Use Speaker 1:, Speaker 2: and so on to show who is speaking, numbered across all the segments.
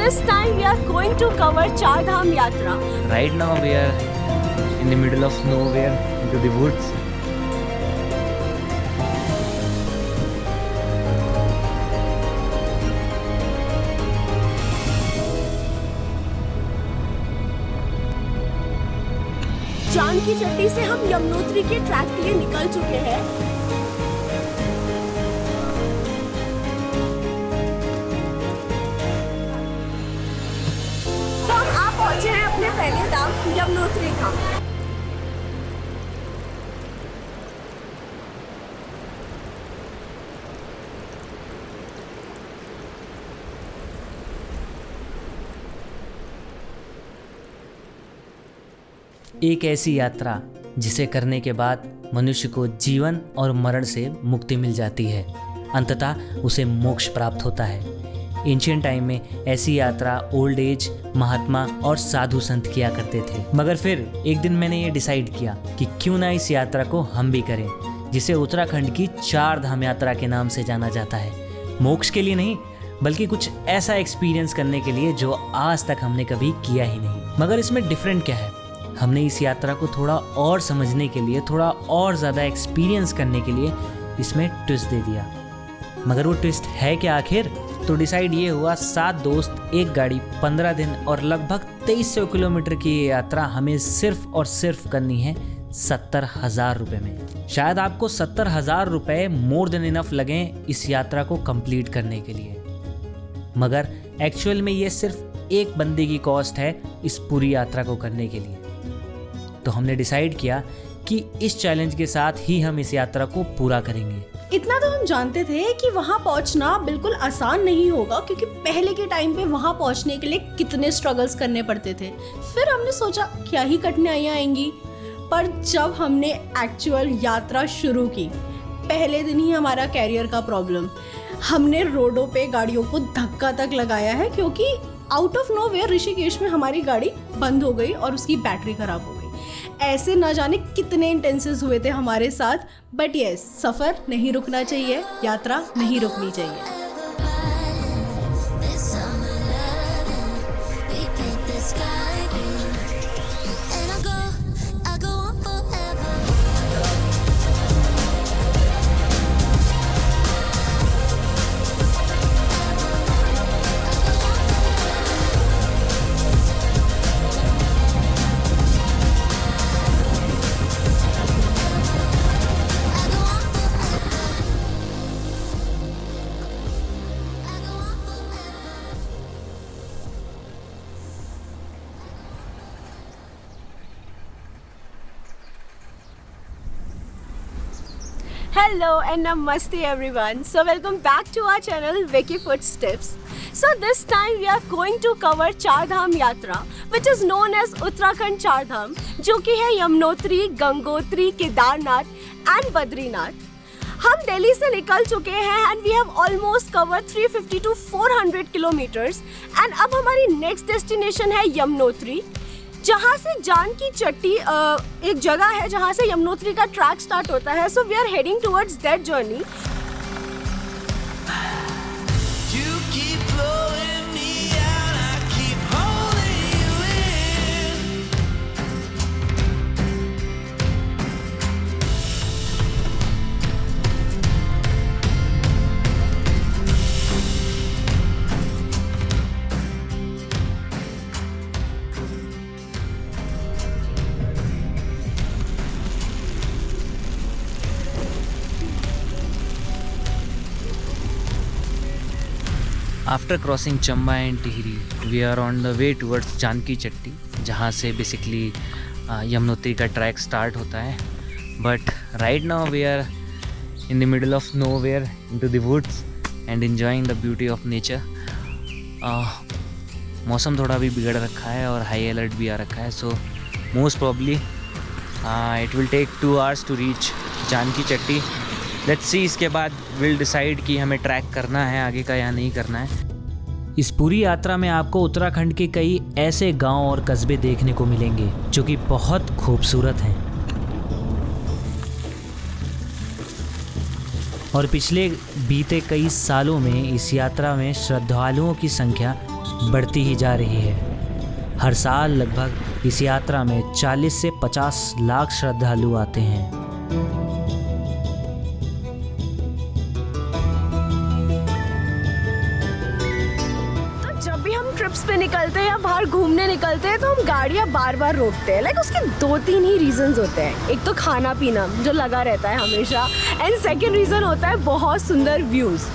Speaker 1: this time we are going to cover Char Dham Yatra.
Speaker 2: Right now we are in the middle of nowhere into the woods.
Speaker 1: Janaki चट्टी से हम यमुनोत्री के track के लिए निकल चुके हैं। तो हम आप पहुंचे हैं अपने पहले धाम यमुनोत्री धाम।
Speaker 2: एक ऐसी यात्रा जिसे करने के बाद मनुष्य को जीवन और मरण से मुक्ति मिल जाती है, अंततः उसे मोक्ष प्राप्त होता है। एंशिएंट टाइम में ऐसी यात्रा ओल्ड एज, महात्मा और साधु संत किया करते थे। मगर फिर एक दिन मैंने ये डिसाइड किया कि क्यों ना इस यात्रा को हम भी करें, जिसे उत्तराखंड की चार धाम यात्रा के नाम से जाना जाता है। मोक्ष के लिए नहीं, बल्कि कुछ ऐसा एक्सपीरियंस करने के लिए जो आज तक हमने कभी किया ही नहीं। मगर इसमें डिफरेंट क्या है? हमने इस यात्रा को थोड़ा और समझने के लिए, थोड़ा और ज़्यादा एक्सपीरियंस करने के लिए इसमें ट्विस्ट दे दिया। मगर वो ट्विस्ट है क्या आखिर? तो डिसाइड ये हुआ, 7 दोस्त, एक गाड़ी, 15 दिन और लगभग 2300 किलोमीटर की ये यात्रा हमें सिर्फ और सिर्फ करनी है 70,000 रुपये में। शायद आपको 70,000 रुपये मोर देन इनफ लगे इस यात्रा को कंप्लीट करने के लिए, मगर एक्चुअल में ये सिर्फ एक बंदे की कॉस्ट है इस पूरी यात्रा को करने के लिए। तो हमने डिसाइड किया कि इस चैलेंज के साथ ही हम इस यात्रा को पूरा करेंगे।
Speaker 1: इतना तो हम जानते थे कि वहाँ पहुँचना बिल्कुल आसान नहीं होगा, क्योंकि पहले के टाइम पे वहाँ पहुँचने के लिए कितने स्ट्रगल्स करने पड़ते थे। फिर हमने सोचा क्या ही कठिनाइयाँ आएंगी, पर जब हमने एक्चुअल यात्रा शुरू की, पहले दिन ही हमारा कैरियर का प्रॉब्लम, हमने रोडों पे गाड़ियों को धक्का तक लगाया है, क्योंकि आउट ऑफ नोवेयर ऋषिकेश में हमारी गाड़ी बंद हो गई और उसकी बैटरी खराब हो गई। ऐसे न जाने कितने इंटेंसेस हुए थे हमारे साथ, बट यस, सफ़र नहीं रुकना चाहिए, यात्रा नहीं रुकनी चाहिए। Hello and namaste everyone. So welcome back to our channel Vicky Footsteps. So this time we are going to cover Char Dham Yatra, which is known as Uttarakhand Char Dham, जो कि है Yamunotri, Gangotri, Kedarnath and Badrinath. हम दिल्ली से निकल चुके हैं and we have almost cover 350 to 400 kilometres and अब हमारी नेक्स्ट डेस्टिनेशन है यमुनोत्री, जहाँ से जानकी चट्टी एक जगह है जहाँ से यमुनोत्री का ट्रैक स्टार्ट होता है। So we are heading towards that journey.
Speaker 2: After crossing Chamba and Tihri, we are on the way towards Janki Chatti, जहाँ से बेसिकली यमुनोत्री का ट्रैक स्टार्ट होता है। But right now we are in the middle of nowhere into the woods and enjoying the beauty of nature. मौसम थोड़ा भी बिगड़ रखा है और हाई अलर्ट भी आ रखा है, so most probably it will take 2 hours to reach Janki Chatti. Let's see, इसके बाद विल डिसाइड कि हमें ट्रैक करना है आगे का या नहीं करना है। इस पूरी यात्रा में आपको उत्तराखंड के कई ऐसे गांव और कस्बे देखने को मिलेंगे जो कि बहुत खूबसूरत हैं और पिछले बीते कई सालों में इस यात्रा में श्रद्धालुओं की संख्या बढ़ती ही जा रही है। हर साल लगभग इस यात्रा में 40 से 50 लाख श्रद्धालु आते हैं।
Speaker 1: जब भी हम ट्रिप्स पे निकलते हैं या बाहर घूमने निकलते हैं तो हम गाड़ियाँ बार बार रोकते हैं। उसके 2-3 ही रीजंस होते हैं। एक तो खाना पीना जो लगा रहता है हमेशा, एंड सेकंड रीज़न होता है बहुत सुंदर व्यूज़।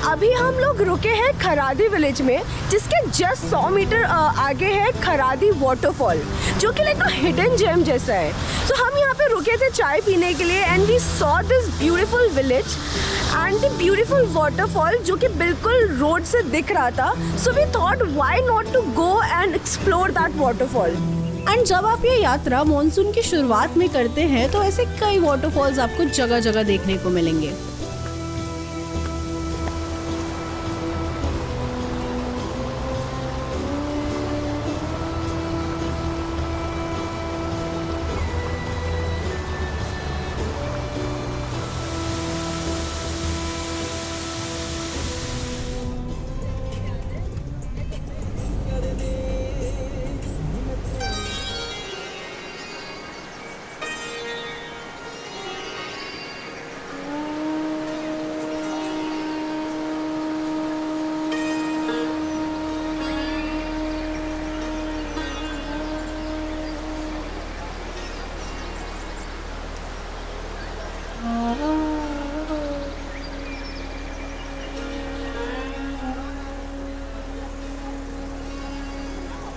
Speaker 1: अभी हम लोग रुके हैं खरादी विलेज में, जिसके जस्ट 100 मीटर आगे है खरादी वाटरफॉल, जो कि लाइक हिडन जेम जैसा है। हम यहाँ पे रुके थे चाय पीने के लिए, and we saw this beautiful village and the beautiful waterfall जो कि बिल्कुल रोड से दिख रहा था। So we thought why not to go and explore that waterfall. And जब आप ये यात्रा मॉनसून की शुरुआत में करते हैं तो ऐसे कई वाटरफॉल्स आपको जगह जगह देखने को मिलेंगे।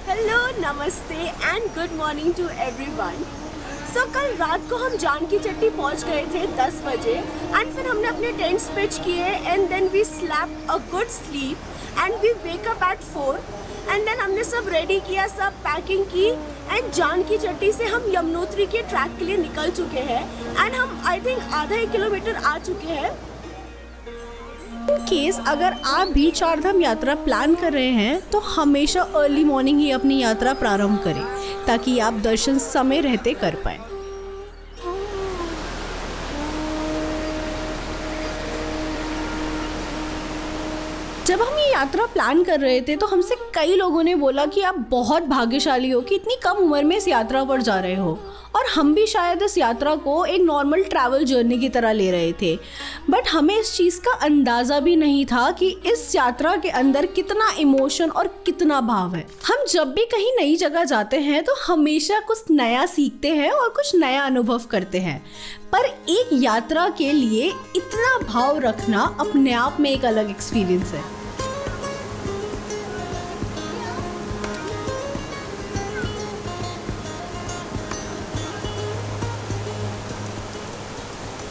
Speaker 1: हेलो, नमस्ते and good morning to everyone. कल रात को हम जानकी चट्टी पहुंच गए थे 10 बजे, एंड फिर हमने अपने टेंट्स पिच किए, and then we slept a good sleep and we wake up at 4, and then हमने सब रेडी किया, सब पैकिंग की, एंड जानकी चट्टी से हम यमुनोत्री के ट्रैक के लिए निकल चुके हैं, एंड हम आई थिंक आधा 1 किलोमीटर आ चुके हैं। इन केस अगर आप भी चारधाम यात्रा प्लान कर रहे हैं तो हमेशा अर्ली मॉर्निंग ही अपनी यात्रा प्रारंभ करें, ताकि आप दर्शन समय रहते कर पाएं। जब हम ये यात्रा प्लान कर रहे थे तो हमसे कई लोगों ने बोला कि आप बहुत भाग्यशाली हो कि इतनी कम उम्र में इस यात्रा पर जा रहे हो, और हम भी शायद इस यात्रा को एक नॉर्मल ट्रैवल जर्नी की तरह ले रहे थे। बट हमें इस चीज़ का अंदाज़ा भी नहीं था कि इस यात्रा के अंदर कितना इमोशन और कितना भाव है। हम जब भी कहीं नई जगह जाते हैं तो हमेशा कुछ नया सीखते हैं और कुछ नया अनुभव करते हैं, पर एक यात्रा के लिए इतना भाव रखना अपने आप में एक अलग एक्सपीरियंस है।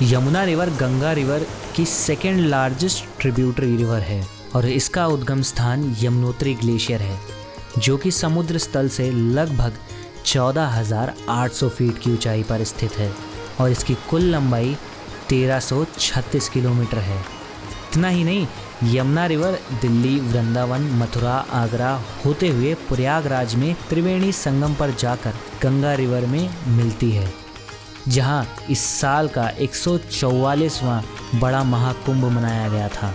Speaker 2: यमुना रिवर गंगा रिवर की सेकेंड लार्जेस्ट ट्रिब्यूटरी रिवर है और इसका उद्गम स्थान यमुनोत्री ग्लेशियर है, जो कि समुद्र स्थल से लगभग 14,800 फीट की ऊंचाई पर स्थित है और इसकी कुल लंबाई 1336 किलोमीटर है। इतना ही नहीं, यमुना रिवर दिल्ली, वृंदावन, मथुरा, आगरा होते हुए प्रयागराज में त्रिवेणी संगम पर जाकर गंगा रिवर में मिलती है, जहां इस साल का 144वां बड़ा महाकुंभ मनाया गया था।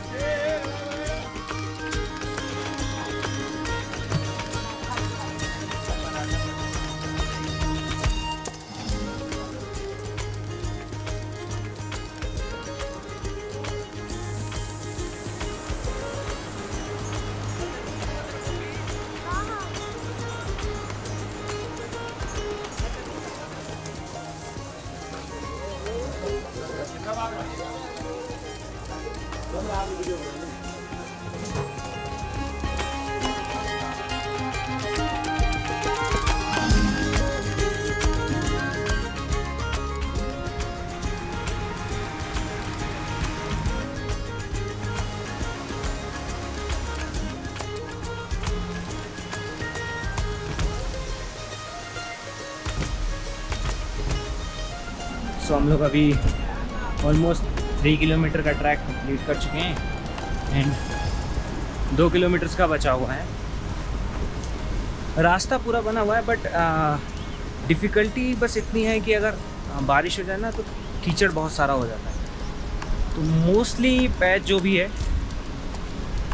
Speaker 3: सो हम लोग अभी ऑलमोस्ट 3 किलोमीटर का ट्रैक कंप्लीट कर चुके हैं एंड 2 किलोमीटर्स का बचा हुआ है। रास्ता पूरा बना हुआ है, बट डिफ़िकल्टी बस इतनी है कि अगर बारिश हो जाए ना तो कीचड़ बहुत सारा हो जाता है। तो मोस्टली पैच जो भी है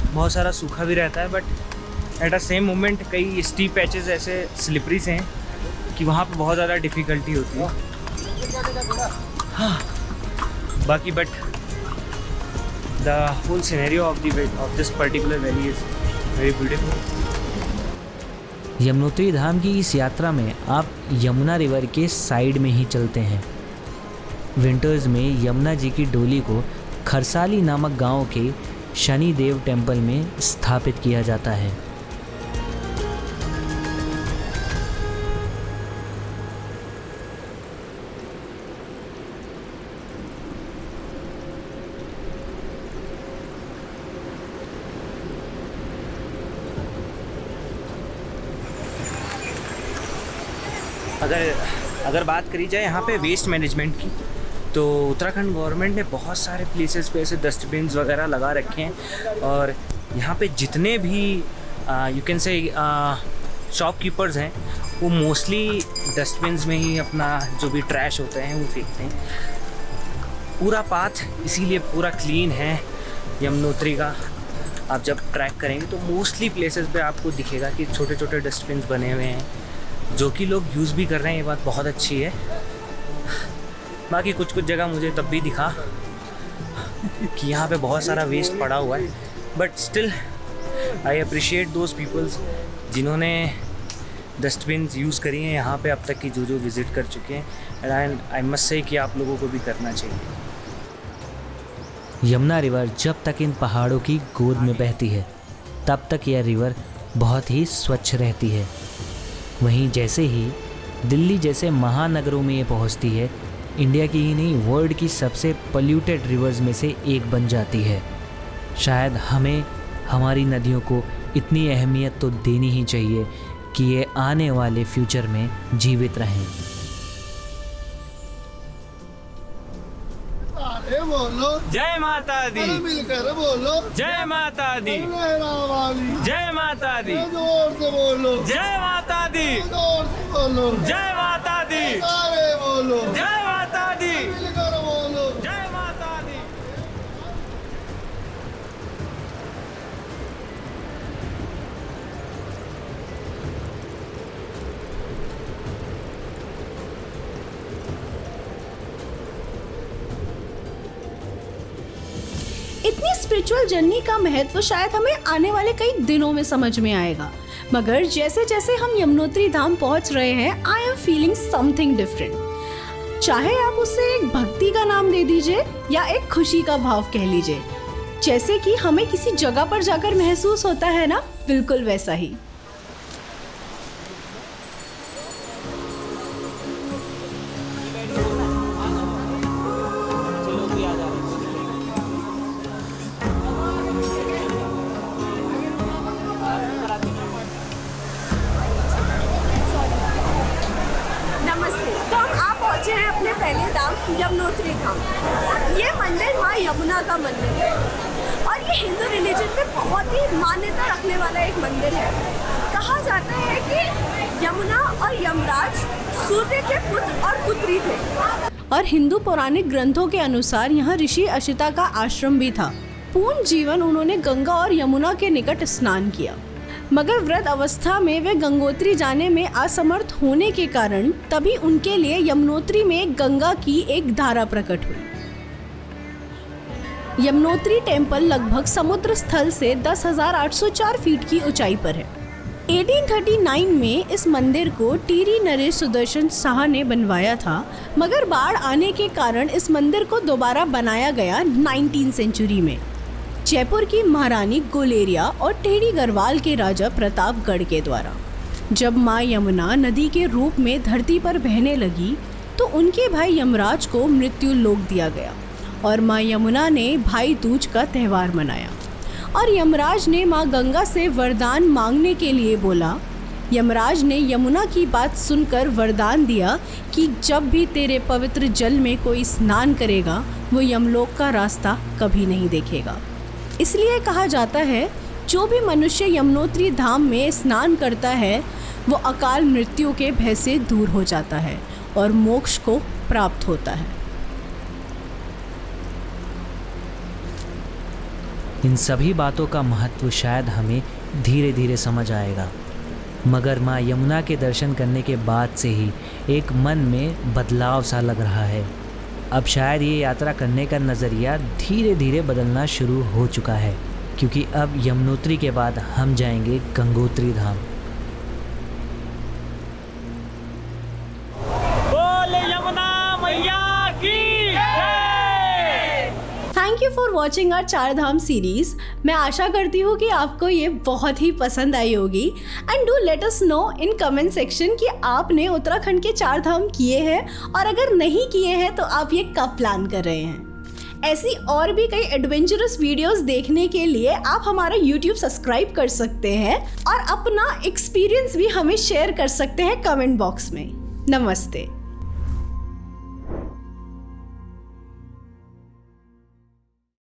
Speaker 3: बहुत सारा सूखा भी रहता है, but at a same moment कई स्टीप पैचेस ऐसे स्लिपरी से हैं कि वहाँ पे बहुत ज़्यादा डिफ़िकल्टी होती है। हाँ, बाकी but the whole scenario of this particular valley is very beautiful.
Speaker 2: Yamunotri Dham की इस यात्रा में आप यमुना रिवर के साइड में ही चलते हैं। विंटर्स में यमुना जी की डोली को खरसाली नामक गांव के शनि देव टेम्पल में स्थापित किया जाता है।
Speaker 3: अगर बात करी जाए यहाँ पे वेस्ट मैनेजमेंट की, तो उत्तराखंड गवर्नमेंट ने बहुत सारे प्लेसेस पे ऐसे डस्टबिन्स वगैरह लगा रखे हैं। और यहाँ पे जितने भी यू कैन से शॉपकीपर्स हैं वो मोस्टली डस्टबिन्स में ही अपना जो भी ट्रैश होते हैं वो फेंकते हैं। पूरा पाथ इसीलिए पूरा क्लीन है यमुनोत्री का। आप जब ट्रैक करेंगे तो मोस्टली प्लेसेस पे आपको दिखेगा कि छोटे छोटे डस्टबिन्स बने हुए हैं जो कि लोग यूज़ भी कर रहे हैं। ये बात बहुत अच्छी है। बाकी कुछ कुछ जगह मुझे तब भी दिखा कि यहाँ पे बहुत सारा वेस्ट पड़ा हुआ है, but still I appreciate those peoples जिन्होंने डस्टबिन्स यूज़ करी हैं यहाँ पे अब तक की जो विज़िट कर चुके हैं। एंड आई मस्ट से कि आप लोगों को भी करना चाहिए।
Speaker 2: यमुना रिवर जब तक इन पहाड़ों की गोद में बहती है तब तक यह रिवर बहुत ही स्वच्छ रहती है। वहीं जैसे ही दिल्ली जैसे महानगरों में ये पहुंचती है, इंडिया की ही नहीं वर्ल्ड की सबसे पोल्यूटेड रिवर्स में से एक बन जाती है। शायद हमें हमारी नदियों को इतनी अहमियत तो देनी ही चाहिए कि ये आने वाले फ्यूचर में जीवित रहें।
Speaker 4: बोलो
Speaker 3: जय माता दी,
Speaker 4: मिलकर बोलो
Speaker 3: जय माता दी, जय माता दी,
Speaker 4: जोर से बोलो
Speaker 3: जय माता दी,
Speaker 4: जोर से बोलो
Speaker 3: जय माता दी,
Speaker 4: सारे बोलो
Speaker 3: जय माता दी,
Speaker 4: मिलकर बोलो
Speaker 3: जय माता दी।
Speaker 1: इतनी स्पिरिचुअल जर्नी का महत्व शायद हमें आने वाले कई दिनों में समझ में आएगा, मगर जैसे जैसे हम यमुनोत्री धाम पहुंच रहे हैं, I am feeling something different. चाहे आप उसे एक भक्ति का नाम दे दीजिए या एक खुशी का भाव कह लीजिए, जैसे कि हमें किसी जगह पर जाकर महसूस होता है ना, बिल्कुल वैसा ही। पहले धाम यमुनोत्री धाम। ये मंदिर माँ यमुना का मंदिर है और ये हिंदू रिलीजन में बहुत ही मान्यता रखने वाला एक मंदिर है। कहा जाता है कि यमुना और यमराज सूर्य के पुत्र और पुत्री थे और हिंदू पौराणिक ग्रंथों के अनुसार यहाँ ऋषि अशिता का आश्रम भी था। पूर्ण जीवन उन्होंने गंगा और यमुना के निकट स्नान किया, मगर वृद्ध अवस्था में वे गंगोत्री जाने में असमर्थ होने के कारण तभी उनके लिए यमुनोत्री में गंगा की एक धारा प्रकट हुई। यमुनोत्री टेम्पल लगभग समुद्र स्थल से 10,804 फीट की ऊंचाई पर है। 1839 में इस मंदिर को टीरी नरेश सुदर्शन शाह ने बनवाया था, मगर बाढ़ आने के कारण इस मंदिर को दोबारा बनाया गया 19वीं सेंचुरी में जयपुर की महारानी गुलेरिया और टेढ़ी गढ़वाल के राजा प्रतापगढ़ के द्वारा। जब माँ यमुना नदी के रूप में धरती पर बहने लगी तो उनके भाई यमराज को मृत्यु लोक दिया गया और माँ यमुना ने भाई दूज का त्यौहार मनाया और यमराज ने माँ गंगा से वरदान मांगने के लिए बोला। यमराज ने यमुना की बात सुनकर वरदान दिया कि जब भी तेरे पवित्र जल में कोई स्नान करेगा वो यमलोक का रास्ता कभी नहीं देखेगा। इसलिए कहा जाता है जो भी मनुष्य यमुनोत्री धाम में स्नान करता है वो अकाल मृत्यु के भय से दूर हो जाता है और मोक्ष को प्राप्त होता है।
Speaker 2: इन सभी बातों का महत्व शायद हमें धीरे धीरे समझ आएगा, मगर माँ यमुना के दर्शन करने के बाद से ही एक मन में बदलाव सा लग रहा है। अब शायद ये यात्रा करने का नज़रिया धीरे धीरे बदलना शुरू हो चुका है, क्योंकि अब यमुनोत्री के बाद हम जाएंगे Gangotri Dham.
Speaker 1: Thank you for watching our 4 Dham series. मैं आशा करती हूँ कि आपको ये बहुत ही पसंद आई होगी। And do let us know in comment section कि आपने उत्तराखंड के 4 धाम किए हैं, और अगर नहीं किए हैं तो आप ये कब प्लान कर रहे हैं। ऐसी और भी कई एडवेंचरस वीडियोस देखने के लिए आप हमारा YouTube सब्सक्राइब कर सकते हैं और अपना एक्सपीरियंस भी हमें शेयर कर सकते हैं कमेंट बॉक्स में। नमस्ते।